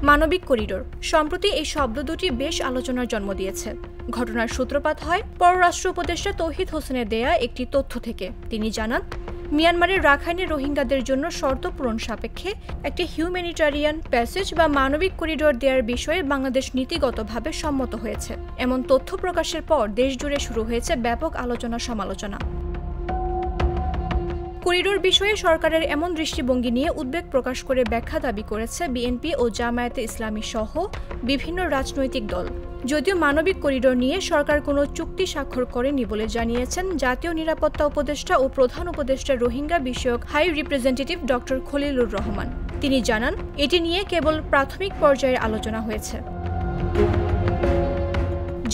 মানবিক করিডোর সম্প্রতি এই শব্দ দুটি বেশ আলোচনার জন্ম দিয়েছে। ঘটনার সূত্রপাত হয় পররাষ্ট্র উপদেষ্টা তৌহিদ হোসেনের দেয়া একটি তথ্য থেকে। তিনি জানান, মিয়ানমারের রাখাইনে রোহিঙ্গাদের জন্য শর্ত পূরণ সাপেক্ষে একটি হিউম্যানিটারিয়ান প্যাসেজ বা মানবিক করিডোর দেওয়ার বিষয়ে বাংলাদেশ নীতিগতভাবে সম্মত হয়েছে। এমন তথ্য প্রকাশের পর দেশজুড়ে শুরু হয়েছে ব্যাপক আলোচনা সমালোচনা। করিডোর বিষয়ে সরকারের এমন দৃষ্টিভঙ্গি নিয়ে উদ্বেগ প্রকাশ করে ব্যাখ্যা দাবি করেছে বিএনপি ও জামায়াতে ইসলামী সহ বিভিন্ন রাজনৈতিক দল। যদিও মানবিক করিডোর নিয়ে সরকার কোনো চুক্তি স্বাক্ষর করেনি বলে জানিয়েছেন জাতীয় নিরাপত্তা উপদেষ্টা ও প্রধান উপদেষ্টা রোহিঙ্গা বিষয়ক high representative doctor Khalilur Rahman. তিনি জানান, এটি নিয়ে কেবল প্রাথমিক পর্যায়ের আলোচনা হয়েছে।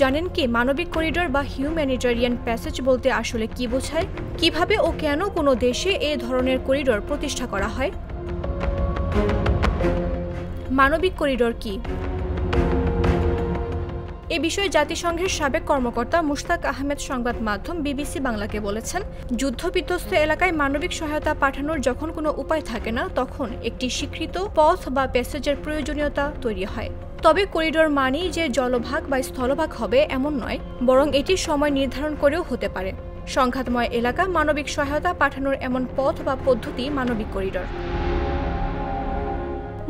জানেন কি মানবিক করিডোর বা হিউম্যানিটারিয়ান প্যাসেজ বলতে আসলে কি বোঝায়? কিভাবে ও কেন কোনো দেশে এ ধরনের করিডোর প্রতিষ্ঠা করা হয়? মানবিক করিডোর কি? এ বিষয়ে জাতিসংঘের সাবেক কর্মকর্তা মুশতাক আহমেদ সংবাদ মাধ্যম বিবিসি বাংলাকে বলেছেন, যুদ্ধবিধ্বস্ত এলাকায় মানবিক সহায়তা পাঠানোর যখন কোনো উপায় থাকে না, তখন একটি স্বীকৃত পথ বা প্যাসেজের প্রয়োজনীয়তা তৈরি হয়। তবে করিডোর মানেই যে জলভাগ বা স্থলভাগ হবে এমন নয়, বরং এটি সময় নির্ধারণ করেও হতে পারে। সংঘাতময় এলাকা মানবিক সহায়তা পাঠানোর এমন পথ বা পদ্ধতি মানবিক করিডোর।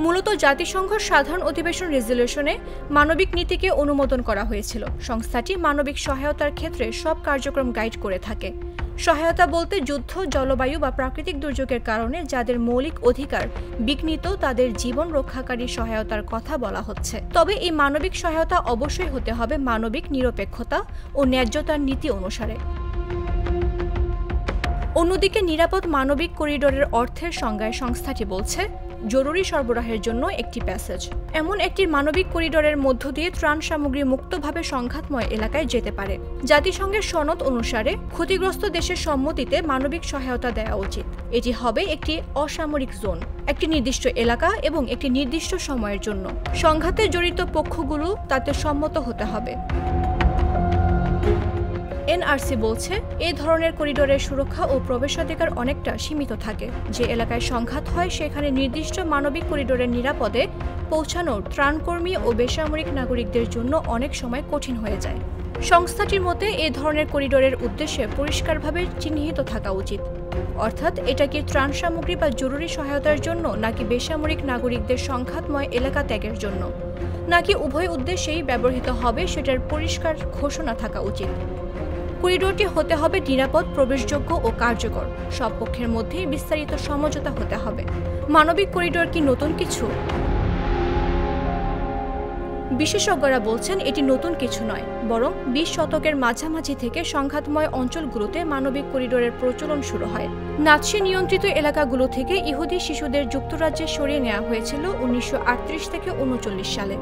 মূলত জাতিসংঘ সাধারণ অধিবেশন রেজলিউশনে মানবিক নীতিকে অনুমোদন করা হয়েছিল। সংস্থাটি মানবিক সহায়তার ক্ষেত্রে সব কার্যক্রম গাইড করে থাকে। সহায়তা বলতে যুদ্ধ, জলবায়ু বা প্রাকৃতিক দুর্যোগের কারণে যাদের মৌলিক অধিকার বিঘ্নিত তাদের জীবন রক্ষাকারী সহায়তার কথা বলা হচ্ছে। তবে এই মানবিক সহায়তা অবশ্যই হতে হবে মানবিক নিরপেক্ষতা ও ন্যায্যতার নীতি অনুসারে। অন্যদিকে নিরাপদ মানবিক করিডোরের অর্থের সংজ্ঞায় সংস্থাটি বলছে, জরুরি সরবরাহের জন্য একটি প্যাসেজ। এমন একটি মানবিক করিডোরের মধ্য দিয়ে ত্রাণ সামগ্রী মুক্তভাবে সংঘাতময় এলাকায় যেতে পারে। জাতিসংঘের সনদ অনুসারে ক্ষতিগ্রস্ত দেশের সম্মতিতে মানবিক সহায়তা দেওয়া উচিত। এটি হবে একটি অসামরিক জোন, একটি নির্দিষ্ট এলাকা এবং একটি নির্দিষ্ট সময়ের জন্য। সংঘাতে জড়িত পক্ষগুলো তাতে সম্মত হতে হবে। এনআরসি বলছে, এই ধরনের করিডোরের সুরক্ষা ও প্রবেশাধিকার অনেকটা সীমিত থাকে। যে এলাকায় সংঘাত হয় সেখানে নির্দিষ্ট মানবিক করিডোরের নিরাপদে পৌঁছানো ত্রাণকর্মী ও বেসামরিক নাগরিকদের জন্য অনেক সময় কঠিন হয়ে যায়। সংস্থাটির মতে এই ধরনের করিডোরের উদ্দেশ্যে পরিষ্কারভাবে চিহ্নিত থাকা উচিত, অর্থাৎ এটা কি ত্রাণ সামগ্রী বা জরুরি সহায়তার জন্য, নাকি বেসামরিক নাগরিকদের সংঘাতময় এলাকা ত্যাগের জন্য, নাকি উভয় উদ্দেশ্যেই ব্যবহৃত হবে সেটার পরিষ্কার ঘোষণা থাকা উচিত। করিডোরটি হতে হবে নিরাপদ, প্রবেশযোগ্য ও কার্যকর। সব পক্ষের মধ্যেই বিস্তারিত সমঝোতা হতে হবে। মানবিক করিডোর কি নতুন কিছু? বিশেষজ্ঞরা বলছেন এটি নতুন কিছু নয়, বরং 20 শতকের মাঝামাঝি থেকে সংঘাতময় অঞ্চলগুলোতে মানবিক করিডোরের প্রচলন শুরু হয়। নাৎসি নিয়ন্ত্রিত এলাকাগুলো থেকে ইহুদি শিশুদের যুক্তরাজ্যে সরিয়ে নেওয়া হয়েছিল 1938 থেকে 1939 সালে।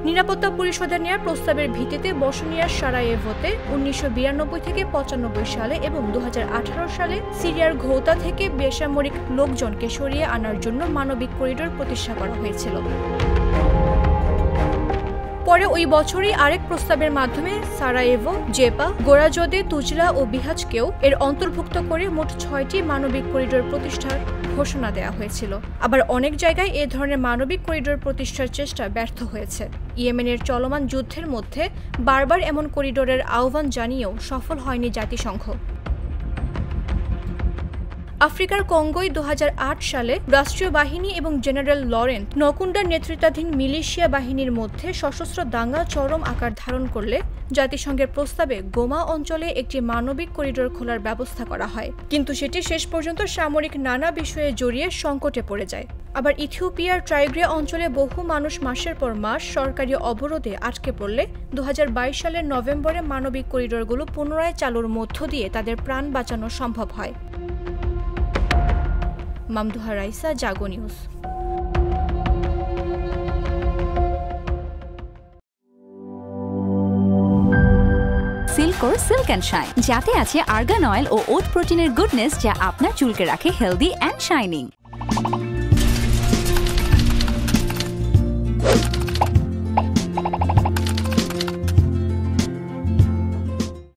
নিরাপত্তা পরিষদের নেওয়া প্রস্তাবের ভিত্তিতে বসনিয়ার সারায়েভোতে 1992 থেকে 95 সালে এবং 2018 সালে সিরিয়ার ঘৌতা থেকে বেসামরিক লোকজনকে সরিয়ে আনার জন্য মানবিক করিডোর প্রতিষ্ঠা করা হয়েছিল। পরে ওই বছরই আরেক প্রস্তাবের মাধ্যমে সারায়েভো, জেপা, গোরাজোদে, তুজলা ও বিহাজকেও এর অন্তর্ভুক্ত করে মোট 6টি মানবিক করিডোর প্রতিষ্ঠার ঘোষণা দেওয়া হয়েছিল। আবার অনেক জায়গায় এ ধরনের মানবিক করিডোর প্রতিষ্ঠার চেষ্টা ব্যর্থ হয়েছে। ইয়েমেনের চলমান যুদ্ধের মধ্যে বারবার এমন করিডোরের আহ্বান জানিয়েও সফল হয়নি জাতিসংঘ। আফ্রিকার কঙ্গোয় 2008 সালে রাষ্ট্রীয় বাহিনী এবং জেনারেল লরেন্ট নকুন্ডার নেতৃত্বাধীন মিলিশিয়া বাহিনীর মধ্যে সশস্ত্র দাঙ্গা চরম আকার ধারণ করলে জাতিসংঘের প্রস্তাবে গোমা অঞ্চলে একটি মানবিক করিডোর খোলার ব্যবস্থা করা হয়, কিন্তু সেটি শেষ পর্যন্ত সামরিক নানা বিষয়ে জড়িয়ে সংকটে পড়ে যায়। আবার ইথিওপিয়ার ট্রাইগ্রে অঞ্চলে বহু মানুষ মাসের পর মাস সরকারি অবরোধে আটকে পড়লে 2022 সালের নভেম্বরে মানবিক করিডোরগুলো পুনরায় চালুর মধ্য দিয়ে তাদের প্রাণ বাঁচানো সম্ভব হয়। মামদুহা রাইসা, জাগো নিউজ। সিল্কোর সিল্ক অ্যান্ড শাইন, যাতে আছে আর্গান অয়েল ও ওট প্রোটিনের গুডনেস, যা আপনার চুলকে রাখে হেলদি অ্যান্ড শাইনিং।